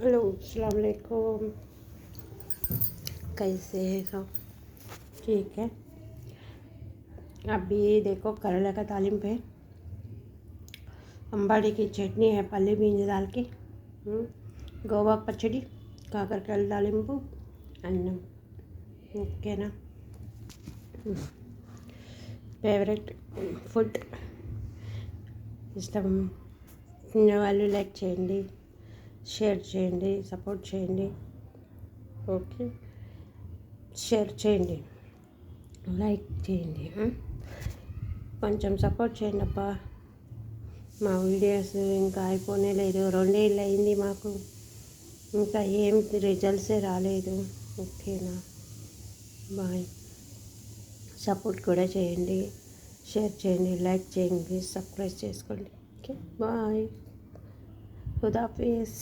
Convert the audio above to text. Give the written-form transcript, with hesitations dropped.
Hello अस्सलाम वालेकुम। कैसे हैं सब? ठीक है। अभी देखो करेला का तालिम पे अंबाड़ी की चटनी है, पल्ली बीज डाल के, గోవా పచ్చడి, కాకరకాయల తాలింపు, అన్నం. ఓకేనా? Favourite food. ఇష్టం ఉన్న వాళ్ళు లైక్ చేయండి, షేర్ చేయండి, సపోర్ట్ చేయండి. ఓకే, షేర్ చేయండి, లైక్ చేయండి, కొంచెం సపోర్ట్ చేయండి అబ్బా. మా వీడియోస్ ఇంకా అయిపోనే లేదు, 2 ఏళ్ళు అయింది మాకు, ఇంకా ఏం రిజల్ట్సే రాలేదు. ఓకేనా? బాయ్. సపోర్ట్ కూడా చేయండి, షేర్ చేయండి, లైక్ చేయండి, సబ్స్క్రైబ్ చేసుకోండి. Okay bye. ఖుదాఫిజ్.